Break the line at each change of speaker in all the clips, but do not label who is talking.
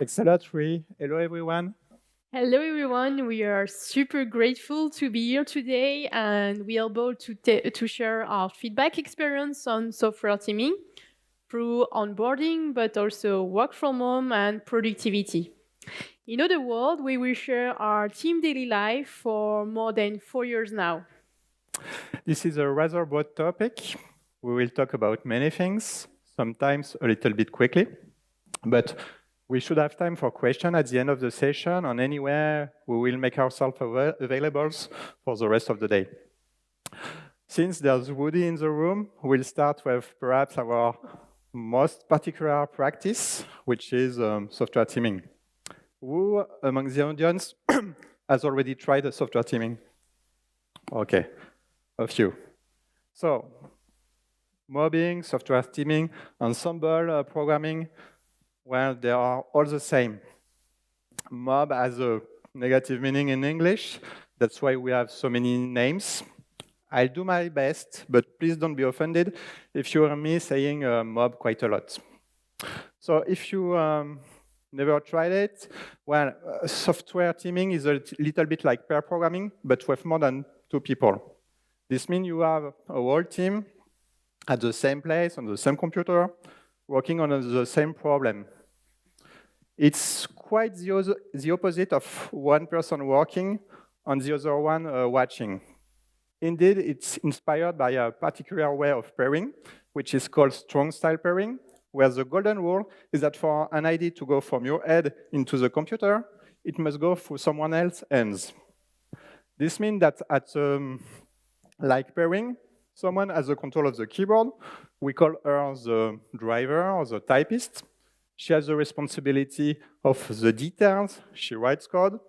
Thanks a lot, Rui. Hello, everyone.
Hello, everyone. We are super grateful to be here today and we are able to share our feedback experience on software teaming through onboarding, but also work from home and productivity. In other words, we will share our team daily life for more than 4 years now.
This is a rather broad topic. We will talk about many things, sometimes a little bit quickly, but we should have time for questions at the end of the session, and anywhere we will make ourselves available for the rest of the day. Since there's Woody in the room, we'll start with perhaps our most particular practice, which is software teaming. Who among the audience has already tried the software teaming? Okay, a few. So, mobbing, software teaming, ensemble programming, well, they are all the same. Mob has a negative meaning in English. That's why we have so many names. I'll do my best, but please don't be offended if you hear me saying mob quite a lot. So if you never tried it, well, software teaming is a little bit like pair programming, but with more than 2 people. This means you have a whole team at the same place, on the same computer, working on the same problem. It's quite the opposite of one person working and the other one watching. Indeed, it's inspired by a particular way of pairing, which is called strong style pairing, where the golden rule is that for an idea to go from your head into the computer, it must go through someone else's hands. This means that at like pairing, someone has the control of the keyboard. We call her the driver or the typist. She has the responsibility of the details. She writes code.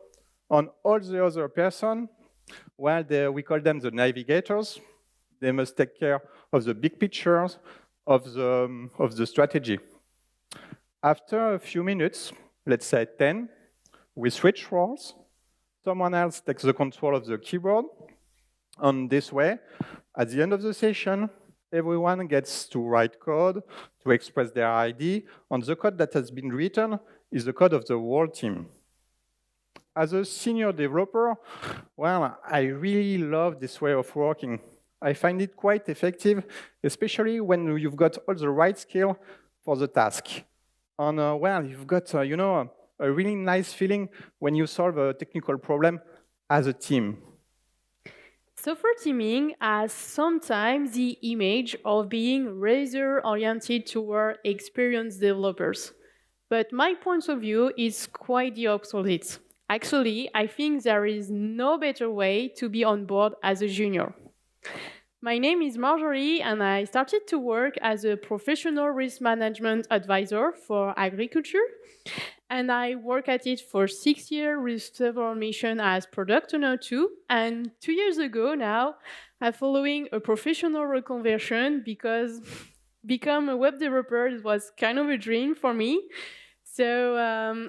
On all the other person, well, we call them the navigators. They must take care of the big pictures of the strategy. After a few minutes, let's say 10, we switch roles. Someone else takes the control of the keyboard. And this way, at the end of the session, everyone gets to write code, to express their ID, and the code that has been written is the code of the whole team. As a senior developer, well, I really love this way of working. I find it quite effective, especially when you've got all the right skill for the task. And well, you've got, you know, a really nice feeling when you solve a technical problem as a team.
Software teaming has sometimes the image of being razor-oriented toward experienced developers. But my point of view is quite the opposite. Actually, I think there is no better way to be on board as a junior. My name is Marjorie, and I started to work as a professional risk management advisor for agriculture. And I work at it for 6 years with several missions as product owner too. And 2 years ago now, I'm following a professional reconversion because become a web developer was kind of a dream for me. So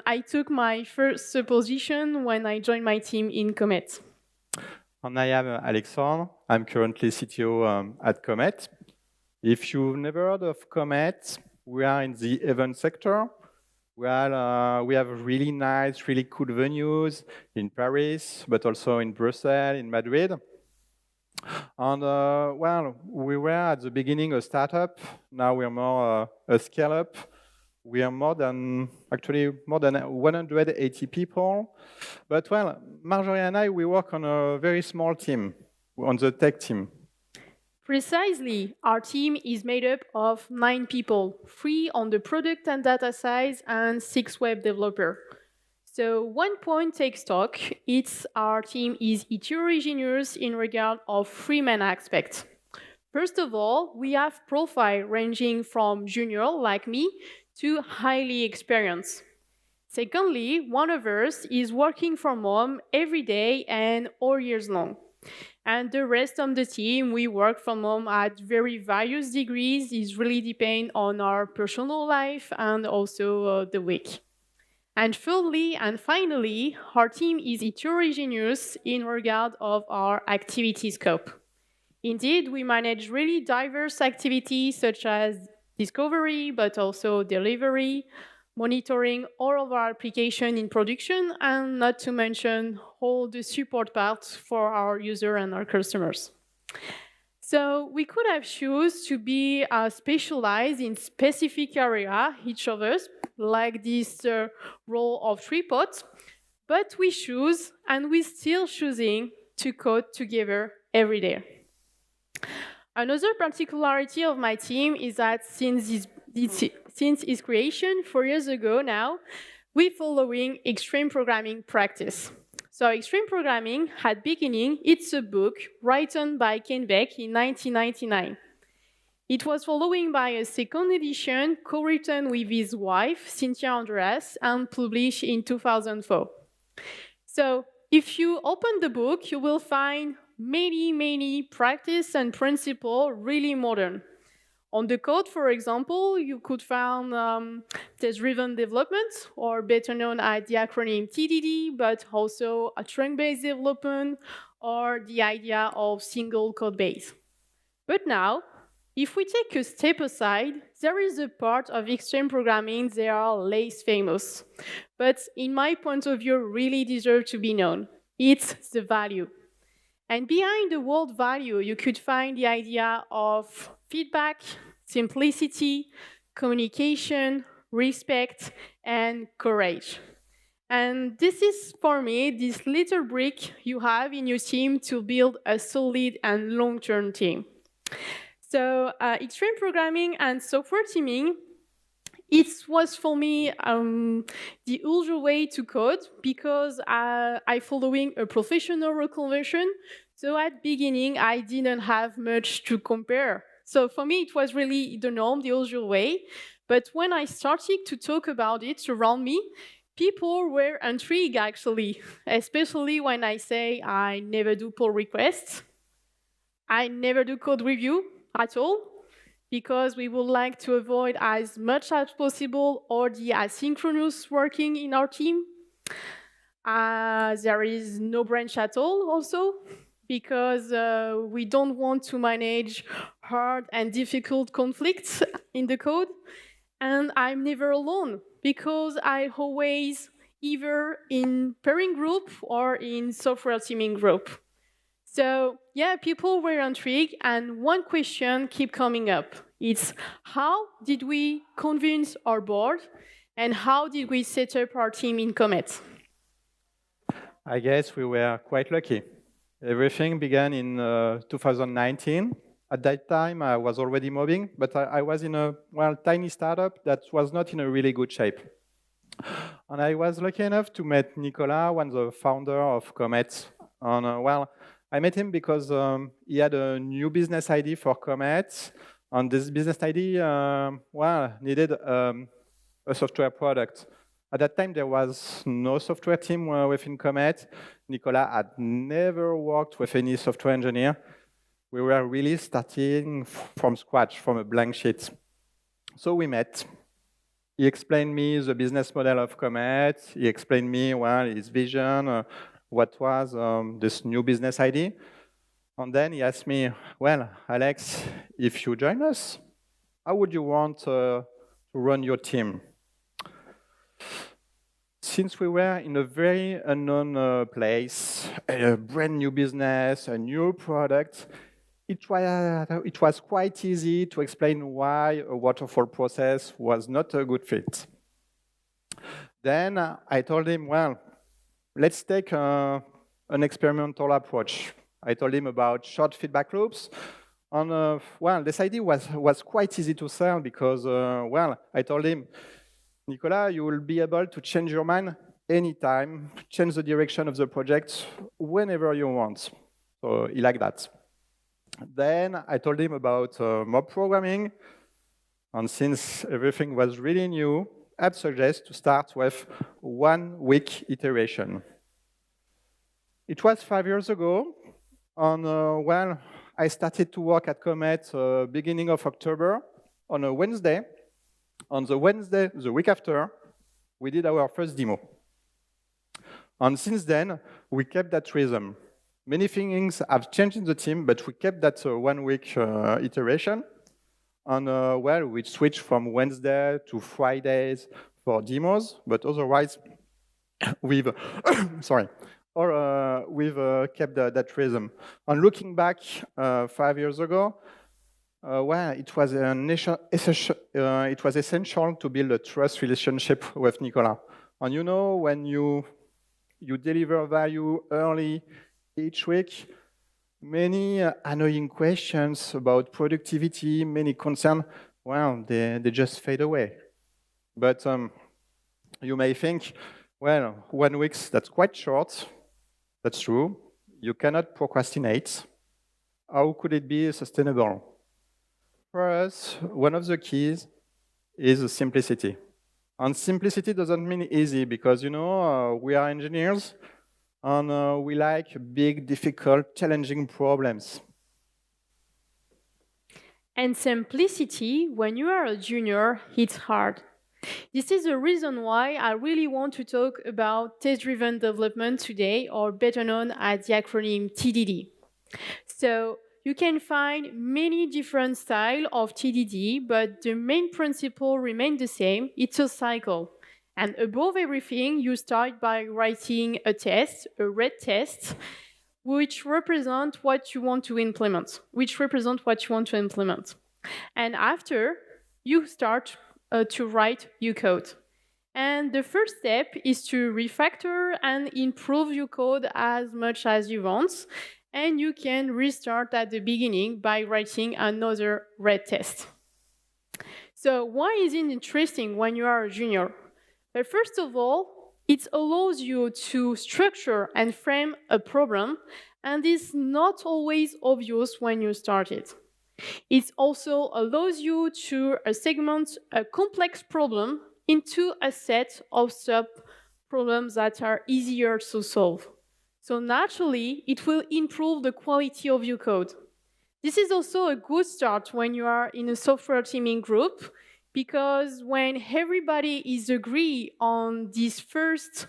I took my first position when I joined my team in Comet.
And I am Alexandre. I'm currently CTO at Comet. If you've never heard of Comet, we are in the event sector. Well, we have really nice, really cool venues in Paris, but also in Brussels, in Madrid. And well, we were at the beginning a startup. Now we're more a scale-up. We are more than 180 people. But well, Marjorie and I, we work on a very small team, on the tech team.
Precisely. Our team is made up of 9 people, 3 on the product and data side and 6 web developers. So one point take stock, it's our team is heterogeneous in regard of 3 main aspects. First of all, we have profile ranging from junior, like me, to highly experienced. Secondly, one of us is working from home every day and all years long. And the rest of the team, we work from home at very various degrees. It really depends on our personal life and also the week. And thirdly and finally, our team is heterogeneous in regard of our activity scope. Indeed, we manage really diverse activities such as discovery, but also delivery, monitoring all of our application in production, and not to mention all the support parts for our user and our customers. So we could have chosen to be specialized in specific area, each of us, like this role of tripod, but we choose, and we're still choosing, to code together every day. Another particularity of my team is that since its creation 4 years ago now, we're following extreme programming practice. So extreme programming, at beginning, it's a book written by Ken Beck in 1999. It was following by a second edition co-written with his wife, Cynthia Andreas, and published in 2004. So if you open the book, you will find many practice and principles really modern. On the code, for example, you could find test-driven development, or better known as the acronym TDD, but also a trunk-based development, or the idea of single code base. But now, if we take a step aside, there is a part of extreme programming that are less famous, but in my point of view, really deserve to be known. It's the value. And behind the word value, you could find the idea of feedback, simplicity, communication, respect, and courage. And this is, for me, this little brick you have in your team to build a solid and long-term team. So extreme programming and software teaming, it was for me the usual way to code, because I following a professional reconversion. So at beginning, I didn't have much to compare. So for me, it was really the norm, the usual way. But when I started to talk about it around me, people were intrigued, actually, especially when I say I never do pull requests. I never do code review at all, because we would like to avoid as much as possible all the asynchronous working in our team. There is no branch at all also, because we don't want to manage hard and difficult conflicts in the code. And I'm never alone, because I always either in pairing group or in software teaming group. So yeah, people were intrigued, and one question kept coming up. It's how did we convince our board, and how did we set up our team in Comet?
I guess we were quite lucky. Everything began in 2019. At that time, I was already moving, but I was in a tiny startup that was not in a really good shape. And I was lucky enough to meet Nicolas, one of the founder of Comet. And I met him because he had a new business idea for Comet, and this business idea, needed a software product. At that time, there was no software team within Comet. Nicolas had never worked with any software engineer. We were really starting from scratch, from a blank sheet. So we met. He explained me the business model of Comet. He explained me his vision, what was this new business idea. And then he asked me, well, Alex, if you join us, how would you want to run your team? Since we were in a very unknown place, a brand new business, a new product, it was quite easy to explain why a waterfall process was not a good fit. Then I told him, well, let's take an experimental approach. I told him about short feedback loops. And this idea was quite easy to sell because, I told him, Nicolas, you will be able to change your mind anytime, change the direction of the project whenever you want. So he liked that. Then I told him about mob programming. And since everything was really new, I'd suggest to start with 1 week iteration. It was 5 years ago. And I started to work at Comet beginning of October on a Wednesday. On the Wednesday, the week after, we did our first demo. And since then, we kept that rhythm. Many things have changed in the team, but we kept that 1 week iteration. And we switched from Wednesday to Fridays, for demos, but otherwise we've we've kept that rhythm. And looking back 5 years ago, well, it was essential to build a trust relationship with Nicolas. And you know, when you deliver value early each week, many annoying questions about productivity, many concerns, well, they just fade away. But you may think, well, 1 week, that's quite short. That's true. You cannot procrastinate. How could it be sustainable? For us, one of the keys is simplicity. And simplicity doesn't mean easy because, you know, we are engineers and we like big, difficult, challenging problems.
And simplicity, when you are a junior, hits hard. This is the reason why I really want to talk about test-driven development today, or better known as the acronym TDD. So you can find many different styles of TDD, but the main principle remains the same. It's a cycle. And above everything, you start by writing a test, a red test, which represent what you want to implement, And after, you start to write your code. And the first step is to refactor and improve your code as much as you want. And you can restart at the beginning by writing another red test. So why is it interesting when you are a junior? But first of all, it allows you to structure and frame a problem, and is not always obvious when you start it. It also allows you to segment a complex problem into a set of sub-problems that are easier to solve. So naturally, it will improve the quality of your code. This is also a good start when you are in a software teaming group, because when everybody is agree on this first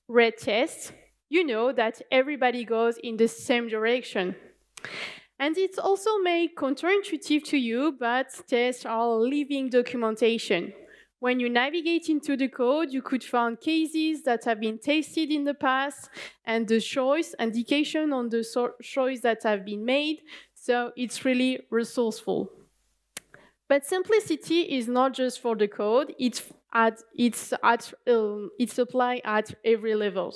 red test, you know that everybody goes in the same direction. And it's also made counterintuitive to you, but tests are living documentation. When you navigate into the code, you could find cases that have been tested in the past and the choice, indication on the choice that have been made. So it's really resourceful. But simplicity is not just for the code, it's applied at every level.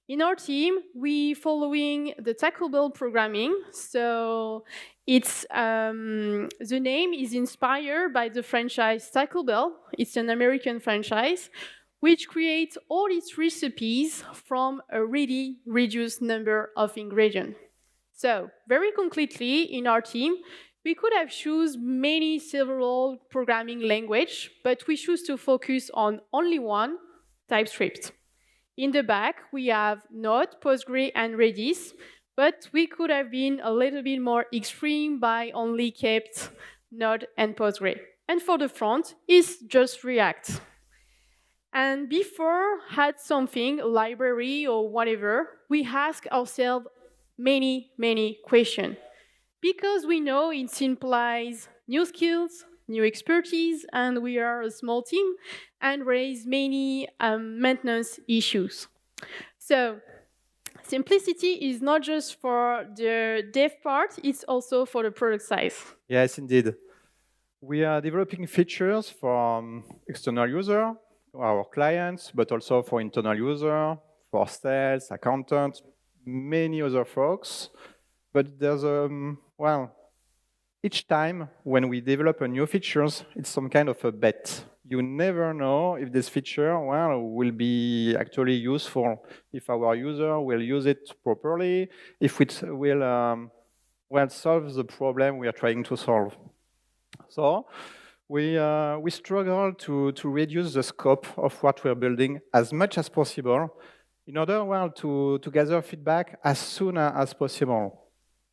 In our team, we following the Taco Bell programming. So it's the name is inspired by the franchise Taco Bell. It's an American franchise, which creates all its recipes from a really reduced number of ingredients. So very concretely, in our team, we could have chosen several programming language, but we choose to focus on only one, TypeScript. In the back, we have Node, Postgre, and Redis, but we could have been a little bit more extreme by only kept Node and Postgre. And for the front, it's just React. And before had something, a library or whatever, we ask ourselves many questions. Because we know it implies new skills, new expertise, and we are a small team, and raise many maintenance issues. So simplicity is not just for the dev part, it's also for the product size.
Yes, indeed. We are developing features for external user, our clients, but also for internal user, for sales, accountants, many other folks. But there's each time when we develop a new features, it's some kind of a bet. You never know if this feature, will be actually useful, if our user will use it properly, if it will, solve the problem we are trying to solve. So we struggle to reduce the scope of what we're building as much as possible in order, to gather feedback as soon as possible.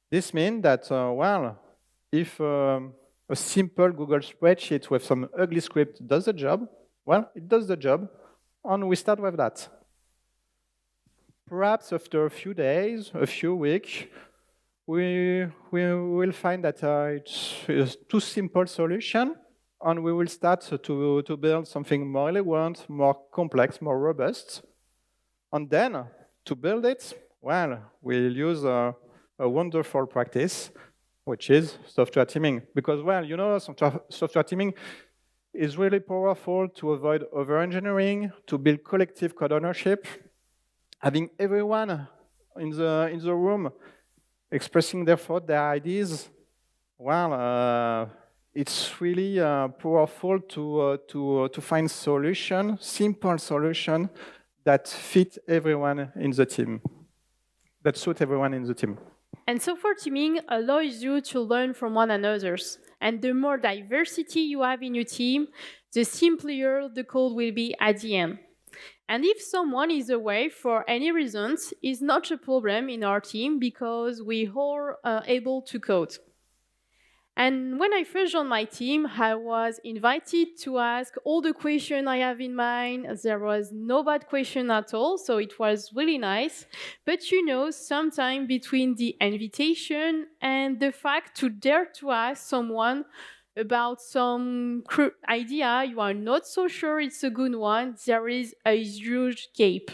This means that, if a simple Google spreadsheet with some ugly script does the job, it does the job, and we start with that. Perhaps after a few days, a few weeks, we will find that it's a too simple solution, and we will start to build something more elegant, more complex, more robust. And then, to build it, well, we'll use a wonderful practice, which is software teaming. Because, well, you know, software teaming is really powerful to avoid over-engineering, to build collective code ownership, having everyone in the room expressing their thoughts, their ideas. Well, it's really powerful to find simple solution that fit everyone in the team, that suit everyone in the team.
And software teaming allows you to learn from one another. And the more diversity you have in your team, the simpler the code will be at the end. And if someone is away for any reasons, it's not a problem in our team because we all are able to code. And when I first joined my team, I was invited to ask all the questions I have in mind. There was no bad question at all, so it was really nice. But you know, sometime between the invitation and the fact to dare to ask someone about some idea you are not so sure it's a good one, there is a huge gap.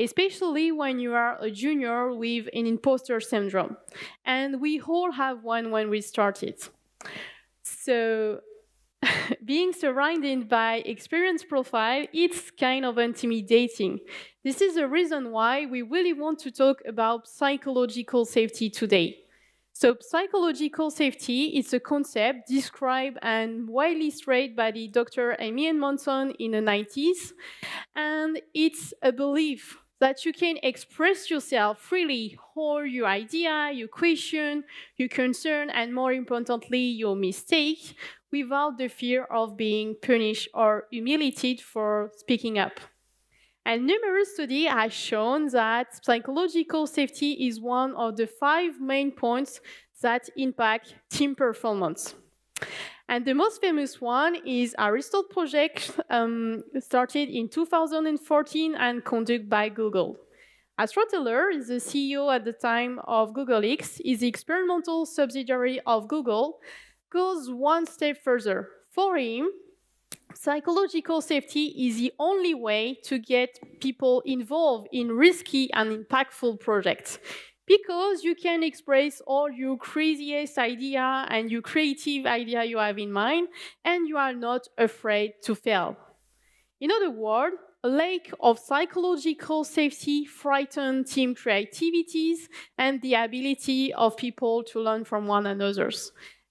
Especially when you are a junior with an imposter syndrome. And we all have one when we started. So being surrounded by experienced profile, it's kind of intimidating. This is the reason why we really want to talk about psychological safety today. So psychological safety is a concept described and widely studied by the Dr. Amy and Monson in the 90s. And it's a belief that you can express yourself freely, or your idea, your question, your concern, and more importantly, your mistake, without the fear of being punished or humiliated for speaking up. And numerous studies have shown that psychological safety is one of the 5 main points that impact team performance. And the most famous one is Aristotle project, started in 2014 and conducted by Google. Aristotle is the CEO at the time of Google X, is the experimental subsidiary of Google, goes one step further. For him, psychological safety is the only way to get people involved in risky and impactful projects. Because you can express all your craziest idea and your creative idea you have in mind, and you are not afraid to fail. In other words, a lack of psychological safety frightens team creativities and the ability of people to learn from one another.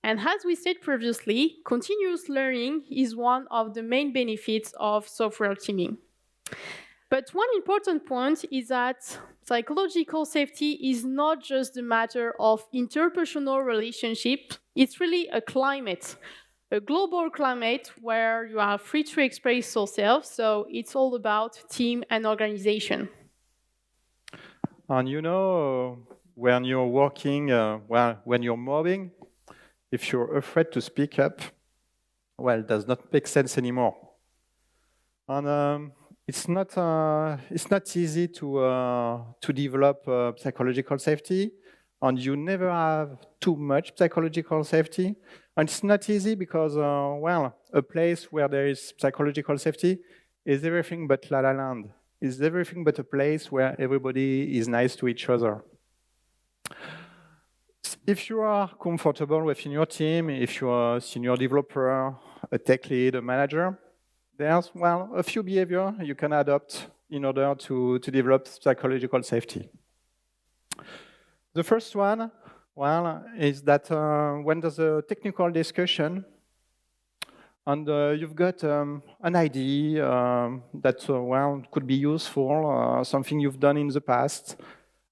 And as we said previously, continuous learning is one of the main benefits of software teaming. But one important point is that psychological safety is not just a matter of interpersonal relationship, it's really a climate, a global climate where you are free to express yourself, so it's all about team and organization.
And you know, when you're working, when you're mobbing, if you're afraid to speak up, well, it does not make sense anymore. And it's not easy to develop psychological safety, and you never have too much psychological safety. And it's not easy because, a place where there is psychological safety is everything but La La Land. It's everything but a place where everybody is nice to each other. If you are comfortable within your team, if you're a senior developer, a tech lead, a manager, there's, a few behaviors you can adopt in order to develop psychological safety. The first one, is that when there's a technical discussion and you've got an idea that, could be useful, something you've done in the past,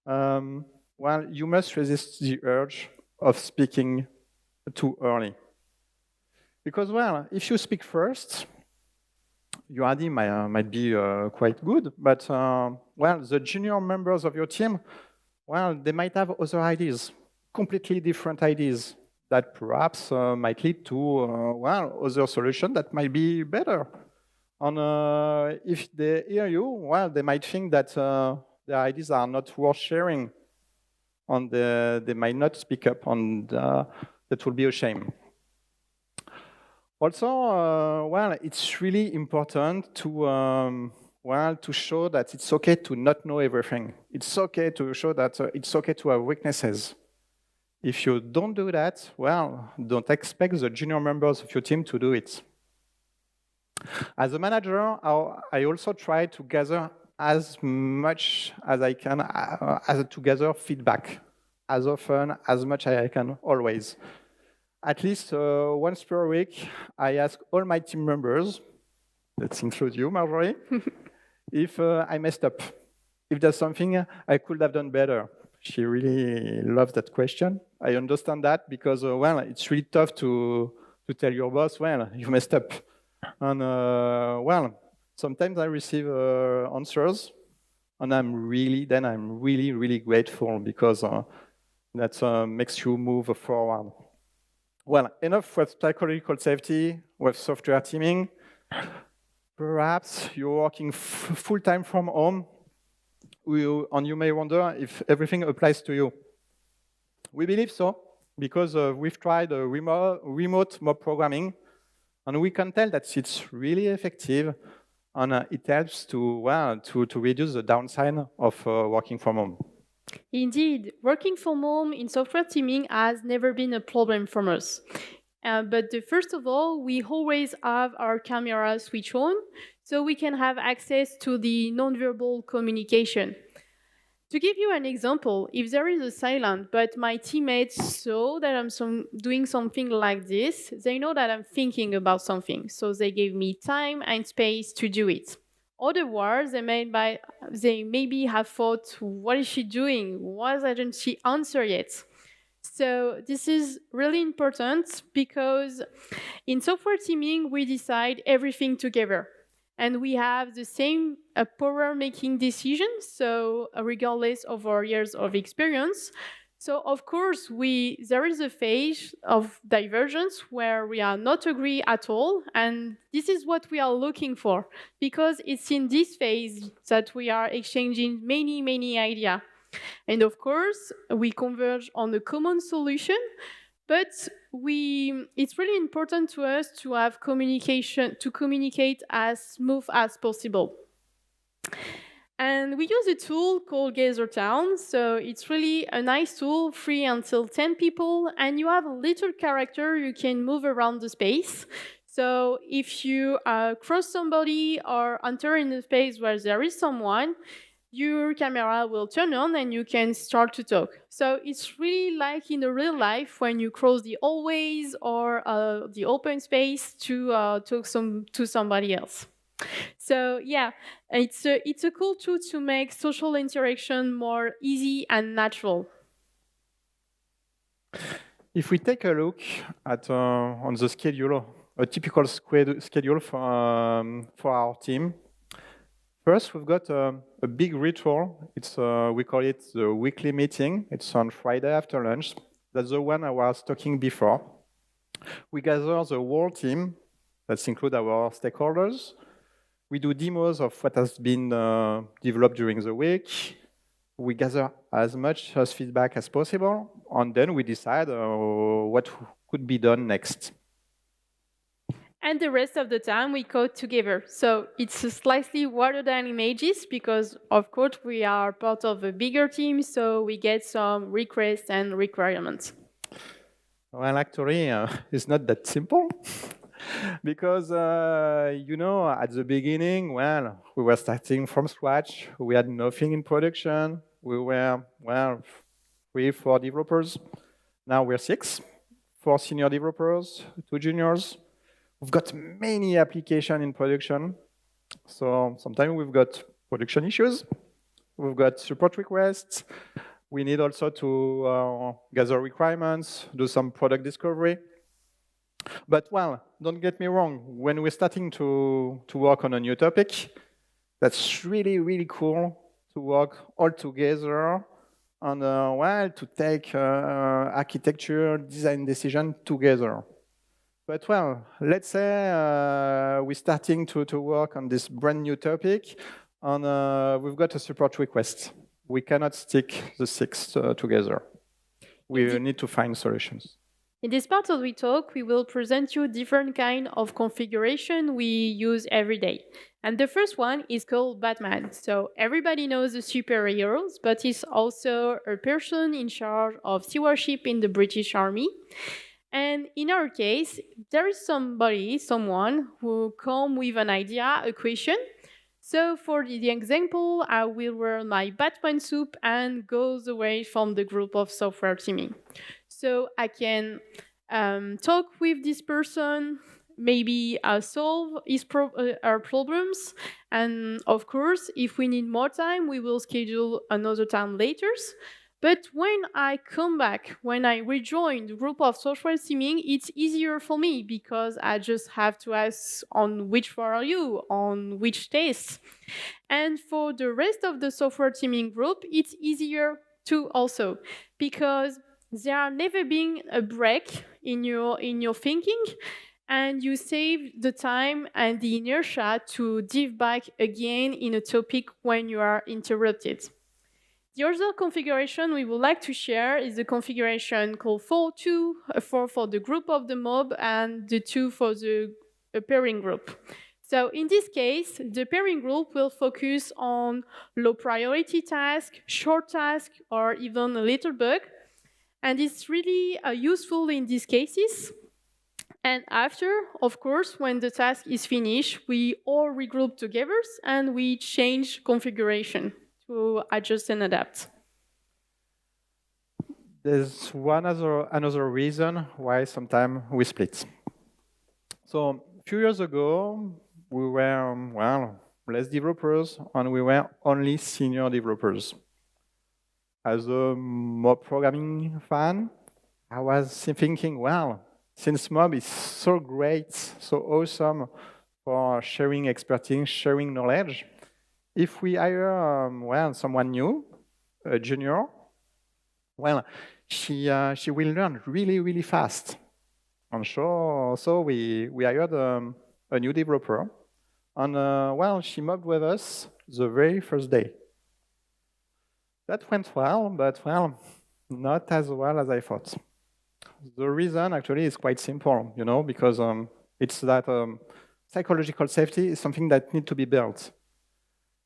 you must resist the urge of speaking too early. Because, if you speak first, your idea might be quite good, but the junior members of your team, they might have other ideas, completely different ideas that perhaps might lead to other solutions that might be better. And if they hear you, they might think that their ideas are not worth sharing, and they might not speak up, and that will be a shame. Also, well, it's really important to well, to show that it's okay to not know everything. It's okay to show that it's okay to have weaknesses. If you don't do that, well, don't expect the junior members of your team to do it. As a manager, I also try to gather as much as I can, to gather feedback as often, as much as I can, always. At least once per week, I ask all my team members, let's include you, Marjorie, if I messed up, if there's something I could have done better. She really loves that question. I understand that because, well, it's really tough to tell your boss, well, you messed up. And, well, sometimes I receive answers, and I'm really, really grateful because that makes you move forward. Well, enough with psychological safety, with software teaming. Perhaps you're working full-time from home, and you may wonder if everything applies to you. We believe so, because we've tried remote mob programming, and we can tell that it's really effective, and it helps to reduce the downside of working from home.
Indeed, working from home in software teaming has never been a problem for us. But first of all, we always have our camera switch on, so we can have access to the nonverbal communication. To give you an example, if there is a silence, but my teammates saw that I'm doing something like this, they know that I'm thinking about something, so they give me time and space to do it. Otherwise, they maybe have thought, what is she doing? Why hasn't she answered yet? So this is really important because in software teaming, we decide everything together. And we have the same power making decisions, so regardless of our years of experience. So of course, there is a phase of divergence where we are not agree at all, and this is what we are looking for, because it's in this phase that we are exchanging many ideas. And of course, we converge on a common solution, but it's really important to us to have communication, to communicate as smooth as possible. And we use a tool called GazerTown. So it's really a nice tool, free until 10 people, and you have a little character you can move around the space. So if you cross somebody or enter in a space where there is someone, your camera will turn on and you can start to talk. So it's really like in the real life when you cross the hallways or the open space to talk to somebody else. So yeah, it's a cool tool to make social interaction more easy and natural.
If we take a look at on the schedule, a typical schedule for our team. First, we've got a big ritual. It's we call it the weekly meeting. It's on Friday after lunch. That's the one I was talking before. We gather the whole team. That includes our stakeholders. We do demos of what has been developed during the week. We gather as much as feedback as possible, and then we decide what could be done next.
And the rest of the time we code together. So it's slightly wider than images because, of course, we are part of a bigger team, so we get some requests and requirements.
Well, actually, it's not that simple. Because, you know, at the beginning, well, we were starting from scratch. We had nothing in production. We were, well, 3, 4 developers. Now we're 6, 4 senior developers, 2 juniors. We've got many applications in production. So sometimes we've got production issues. We've got support requests. We need also to gather requirements, do some product discovery. But, well, don't get me wrong. When we're starting to work on a new topic, that's really cool to work all together and, well, to take architecture, design decision together. But, well, let's say we're starting to work on this brand new topic, and we've got a support request. We cannot stick the 6 together. We need to find solutions.
In this part of the talk, we will present you different kind of configuration we use every day. And the first one is called Batman. So everybody knows the superheroes, but he's also a person in charge of stewardship in the British Army. And in our case, there is someone who come with an idea, a question. So for the example, I will wear my Batman suit and goes away from the group of software teaming. So I can talk with this person, maybe solve our problems. And of course, if we need more time, we will schedule another time later. But when I come back, when I rejoin the group of software teaming, it's easier for me because I just have to ask on which floor are you, on which test. And for the rest of the software teaming group, it's easier too also because there are never been a break in your thinking, and you save the time and the inertia to dive back again in a topic when you are interrupted. The other configuration we would like to share is the configuration called 4-2, 4 for the group of the mob and the 2 for the pairing group. So in this case, the pairing group will focus on low priority tasks, short tasks, or even a little bug. And it's really useful in these cases. And after, of course, when the task is finished, we all regroup together and we change configuration to adjust and adapt.
There's another reason why sometimes we split. So a few years ago, we were, less developers, and we were only senior developers. As a mob programming fan, I was thinking, since mob is so great, so awesome for sharing expertise, sharing knowledge, if we hire someone new, a junior, she will learn really, really fast. And so we hired a new developer, and she mobbed with us the very first day. That went well, but not as well as I thought. The reason actually is quite simple, because it's that psychological safety is something that needs to be built.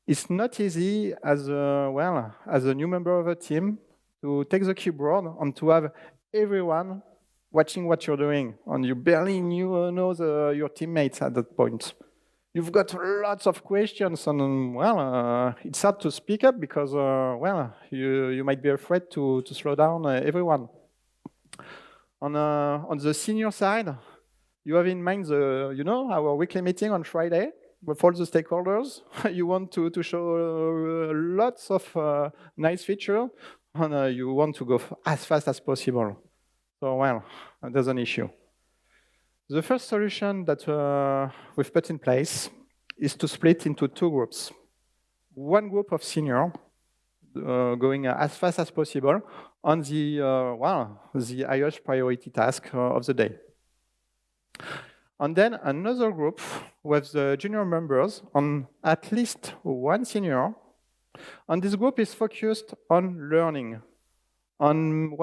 It's not easy as a new member of a team to take the keyboard and to have everyone watching what you're doing, and you barely know your teammates at that point. You've got lots of questions, and it's hard to speak up because you might be afraid to slow down everyone. On the senior side, you have in mind our weekly meeting on Friday. With all the stakeholders, you want to show lots of nice features, and you want to go as fast as possible. So, there's an issue. The first solution that we've put in place is to split into 2 groups. One group of senior going as fast as possible on the highest priority task of the day. And then another group with the junior members on at least one senior. And this group is focused on learning, on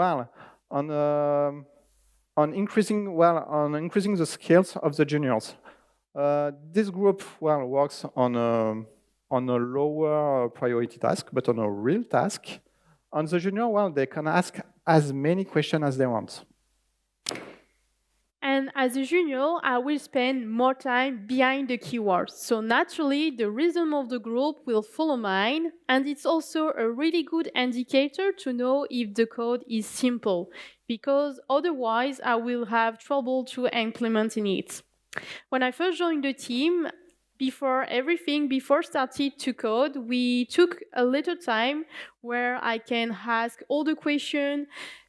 increasing the skills of the juniors. This group works on a lower priority task, but on a real task. And the junior, they can ask as many questions as they want.
And as a junior, I will spend more time behind the keywords. So naturally, the rhythm of the group will follow mine. And it's also a really good indicator to know if the code is simple, because otherwise I will have trouble to implement in it. When I first joined the team, before starting to code, we took a little time where I can ask all the questions,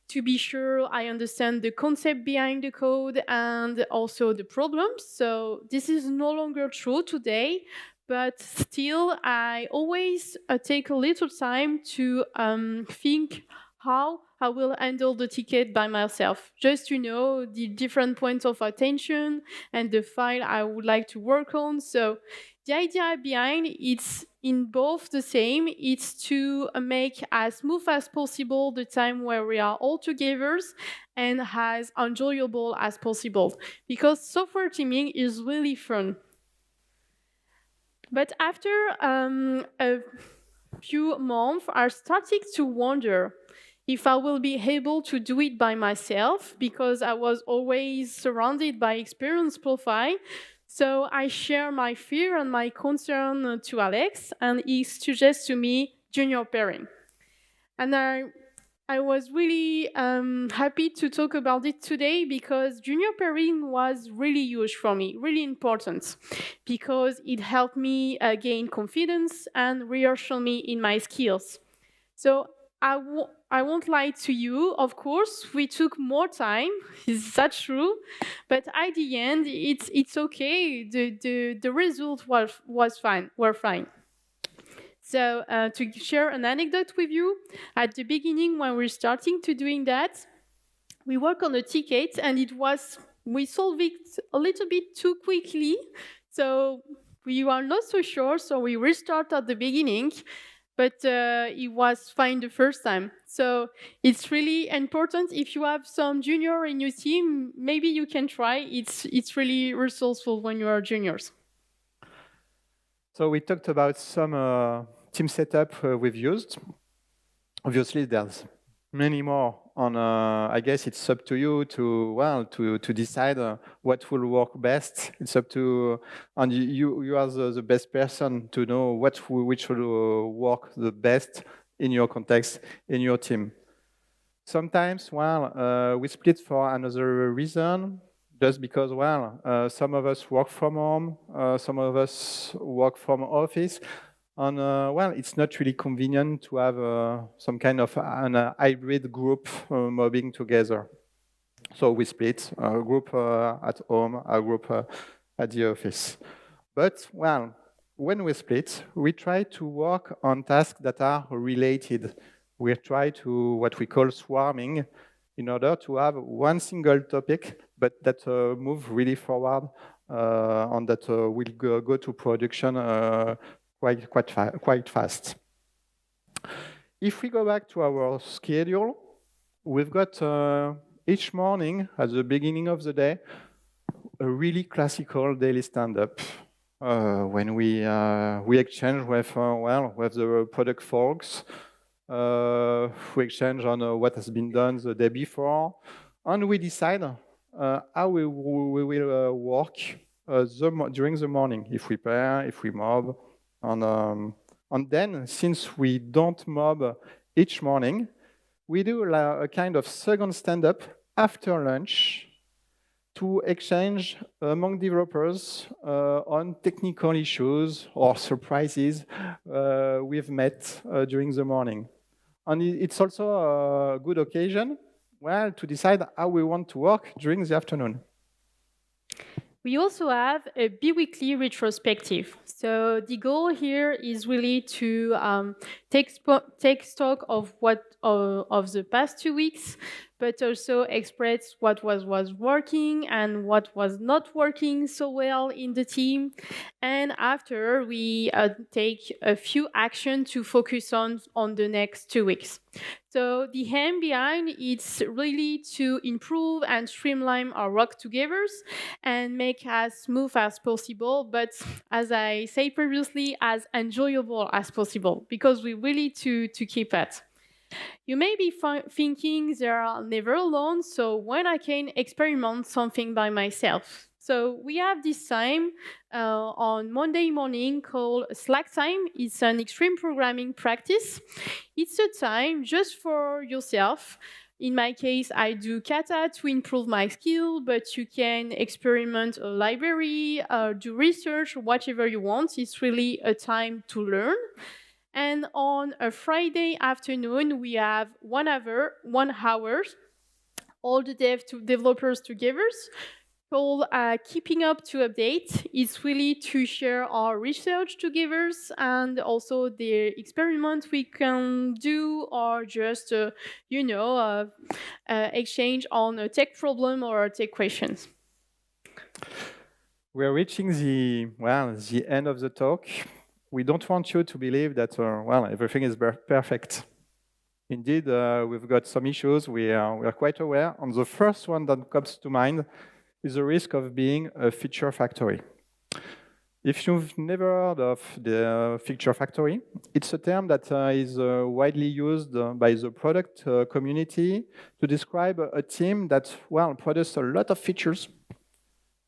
to be sure I understand the concept behind the code and also the problems. So this is no longer true today, but still I always take a little time to think how I will handle the ticket by myself, just to know the different points of attention and the file I would like to work on. So the idea behind it's in both the same. It's to make as smooth as possible the time where we are all together and as enjoyable as possible, because software teaming is really fun. But after a few months, I started to wonder if I will be able to do it by myself, because I was always surrounded by experienced profile. So I share my fear and my concern to Alex, and he suggests to me junior pairing. And I was really happy to talk about it today, because junior pairing was really huge for me, really important, because it helped me gain confidence and reassure me in my skills. So I won't lie to you, of course, we took more time, is that true? But at the end, it's okay, the result was fine, were fine. So to share an anecdote with you, at the beginning when we're starting to doing that, we work on a ticket and we solved it a little bit too quickly. So we are not so sure, so we restart at the beginning, but it was fine the first time. So it's really important. If you have some junior in your team, maybe you can try. It's really resourceful when you are juniors.
So we talked about some team setup we've used. Obviously, there's many more. I guess it's up to you to decide what will work best. It's up to, and you are the best person to know which will work the best in your context, in your team. Sometimes, we split for another reason, just because, some of us work from home, some of us work from office. And it's not really convenient to have some kind of an hybrid group mobbing together. So we split, a group at home, a group at the office. But when we split, we try to work on tasks that are related. We try to what we call swarming, in order to have one single topic, but that move really forward and that will go to production quite fast. If we go back to our schedule, we've got each morning at the beginning of the day a really classical daily stand-up when we exchange with the product folks. We exchange on what has been done the day before, and we decide how we will work during the morning, if we pair, if we mob. And then, since we don't mob each morning, we do a kind of second stand-up after lunch to exchange among developers on technical issues or surprises we've met during the morning. And it's also a good occasion, to decide how we want to work during the afternoon.
We also have a bi-weekly retrospective. So the goal here is really to take stock of of the past 2 weeks, but also express what was working and what was not working so well in the team. And after, we take a few actions to focus on the next 2 weeks. So the aim behind it's really to improve and streamline our work together and make as smooth as possible, but as I said previously, as enjoyable as possible, because we really to keep it. You may be thinking they are never alone, so when I can experiment something by myself. So we have this time on Monday morning called Slack time. It's an extreme programming practice. It's a time just for yourself. In my case, I do kata to improve my skill, but you can experiment a library, do research, whatever you want. It's really a time to learn. And on a Friday afternoon, we have 1 hour, all the developers together called Keeping Up to Update. It's really to share our research together and also the experiment we can do, or just, exchange on a tech problem or tech questions.
We're reaching the end of the talk. We don't want you to believe that, everything is perfect. Indeed, we've got some issues we are quite aware. And the first one that comes to mind is the risk of being a feature factory. If you've never heard of the feature factory, it's a term that is widely used by the product community to describe a team that, produces a lot of features,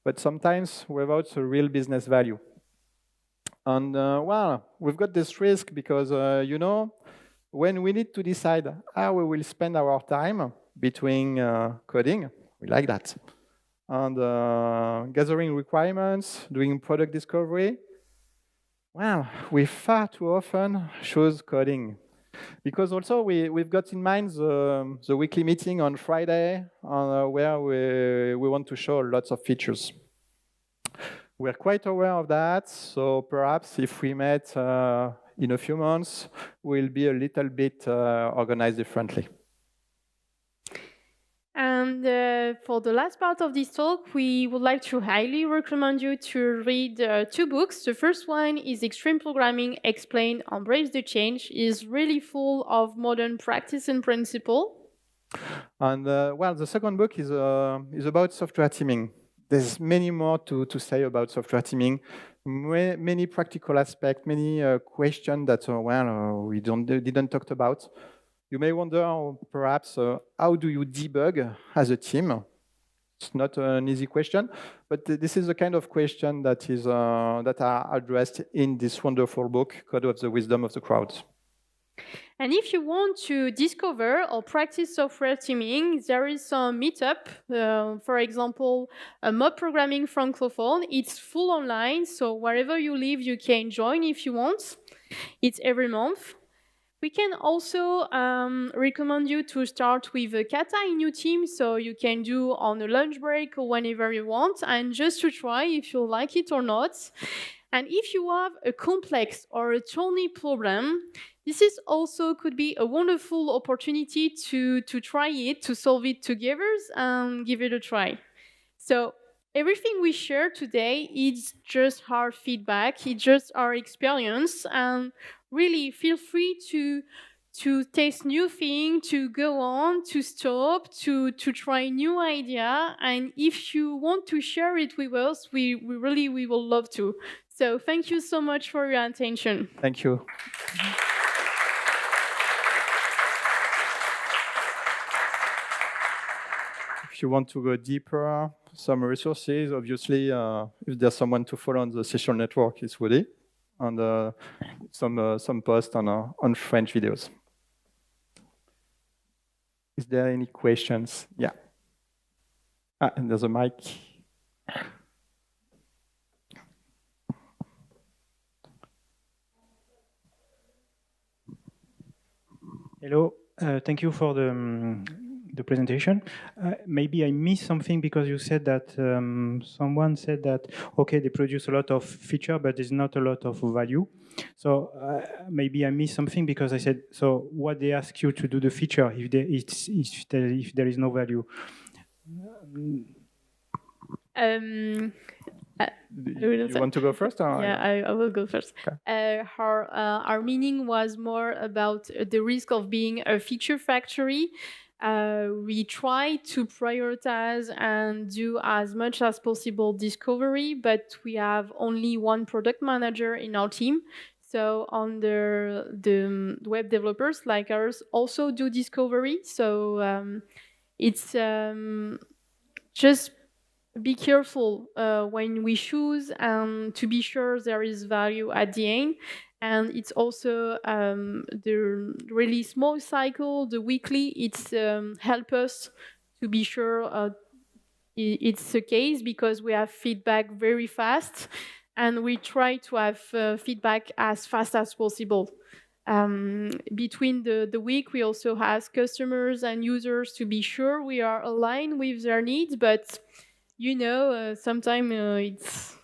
but sometimes without a real business value. And we've got this risk because, when we need to decide how we will spend our time between coding, we like that, and gathering requirements, doing product discovery, we far too often choose coding. Because also we've got in mind the weekly meeting on Friday where we want to show lots of features. We're quite aware of that, so perhaps if we met in a few months, we'll be a little bit organized differently.
And for the last part of this talk, we would like to highly recommend you to read 2 books. The first one is Extreme Programming Explained, Embrace the Change. It's really full of modern practice and principle.
And the second book is about software teaming. There's many more to say about software teaming, many practical aspects, many questions that we didn't talk about. You may wonder, perhaps, how do you debug as a team? It's not an easy question, but this is the kind of question that is that are addressed in this wonderful book, Code of the Wisdom of the Crowd.
And if you want to discover or practice software teaming, there is some meetup. For example, a mob programming francophone. It's full online, so wherever you live, you can join if you want. It's every month. We can also recommend you to start with a kata in your team, so you can do on a lunch break or whenever you want, and just to try if you like it or not. And if you have a complex or a thorny problem, this is also could be a wonderful opportunity to try it, to solve it together and give it a try. So everything we share today is just our feedback, it's just our experience, and really feel free to taste new things, to go on, to stop, to try new idea. And if you want to share it with us, we will love to. So thank you so much for your attention.
Thank you. If you want to go deeper, some resources, obviously, if there's someone to follow on the social network, it's Woody, and some posts on French videos. Is there any questions? Yeah. And there's a mic.
Hello, thank you for the presentation. Maybe I missed something because you said that someone said that, okay, they produce a lot of feature, but there's not a lot of value. So maybe I missed something because I said, so what they ask you to do the feature if there is no value?
You want to go first? Or?
Yeah, I will go first.
Okay.
Our meaning was more about the risk of being a feature factory. We try to prioritize and do as much as possible discovery, but we have only one product manager in our team. So the web developers like ours also do discovery. So it's just be careful when we choose to be sure there is value at the end. And it's also the really small cycle, the weekly, it's help us to be sure it's the case, because we have feedback very fast and we try to have feedback as fast as possible. Between the week, we also ask customers and users to be sure we are aligned with their needs, but sometimes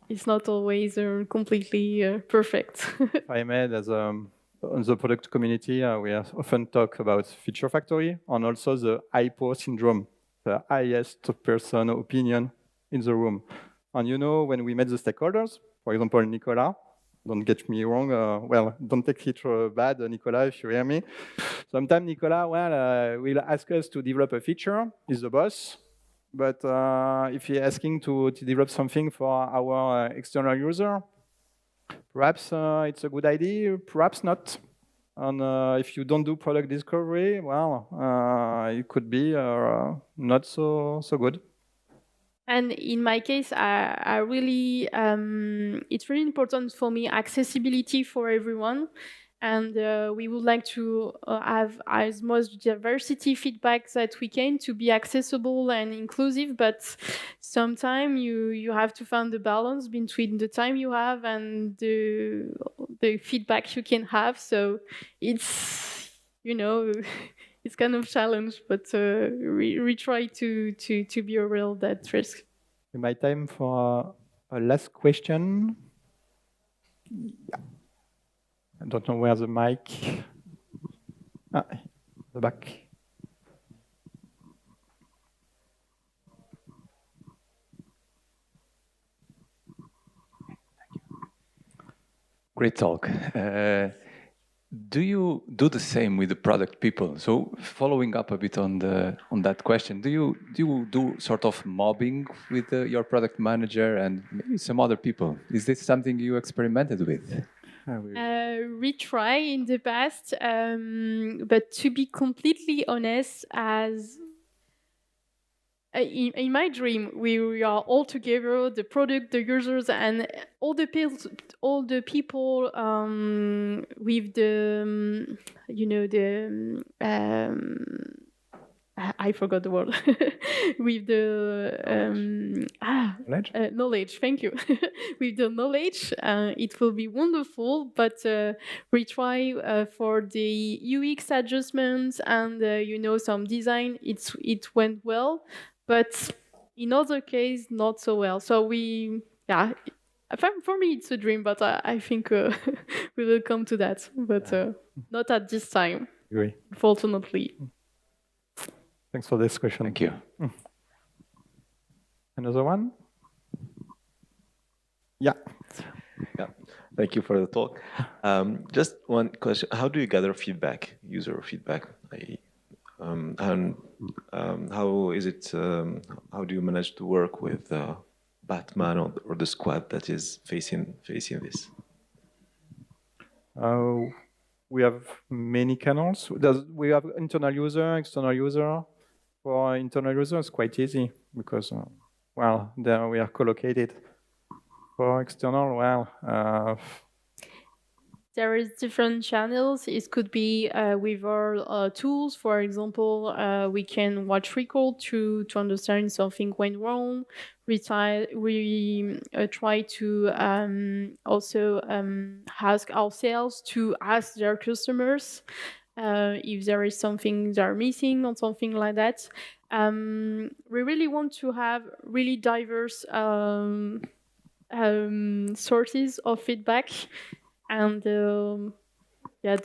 it's not always completely perfect.
If I may, there's on the product community, we often talk about feature factory and also the hypo syndrome, the highest person opinion in the room. And when we met the stakeholders, for example, Nicolas, don't get me wrong, well, don't take it bad, Nicolas, if you hear me. Sometimes Nicolas, will ask us to develop a feature, he's the boss. But if you're asking to develop something for our external user, perhaps it's a good idea, perhaps not. And if you don't do product discovery, well, it could be not so good.
And in my case, I really, it's really important for me, accessibility for everyone. And we would like to have as much diversity feedback that we can to be accessible and inclusive. But sometimes you have to find the balance between the time you have and the feedback you can have. So it's, it's kind of challenge, but we try to be aware of that risk.
My time for a last question. Yeah. I don't know where the mic. The back.
Great talk. Do you do the same with the product people? So following up a bit on that question, do you do sort of mobbing with your product manager and maybe some other people? Is this something you experimented with?
We try in the past, but to be completely honest, as in my dream, we are all together, the product, the users, and all the people with the, I forgot the word. With the knowledge. Thank you. With the knowledge, it will be wonderful. But we try for the UX adjustments and some design. It went well, but in other case, not so well. So for me, it's a dream, but I think we will come to that. But not at this time.
Agree.
Unfortunately.
Thanks for this question.
Thank you.
Another one? Yeah.
Thank you for the talk. Just one question. How do you gather feedback, user feedback? And how is it, how do you manage to work with Batman or the squad that is facing this?
We have many channels. We have internal user, external user. For internal user, it's quite easy because, there we are co-located. For external,
there is different channels. It could be with our tools. For example, we can watch record to understand something went wrong. We try to also ask ourselves to ask their customers if there is something they're missing or something like that. We really want to have really diverse sources of feedback, and the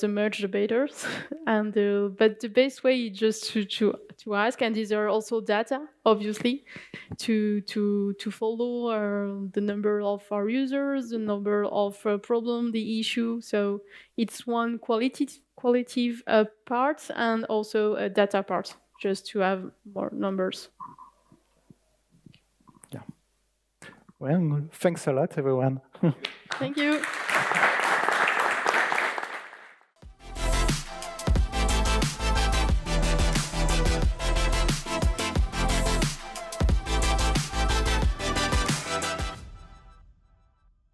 merge debaters. And but the best way is just to ask, and these are also data, obviously, to follow the number of our users, the number of problem, the issue. So it's one qualitative part and also a data part, just to have more numbers.
Yeah. Well, thanks a lot, everyone.
Thank you.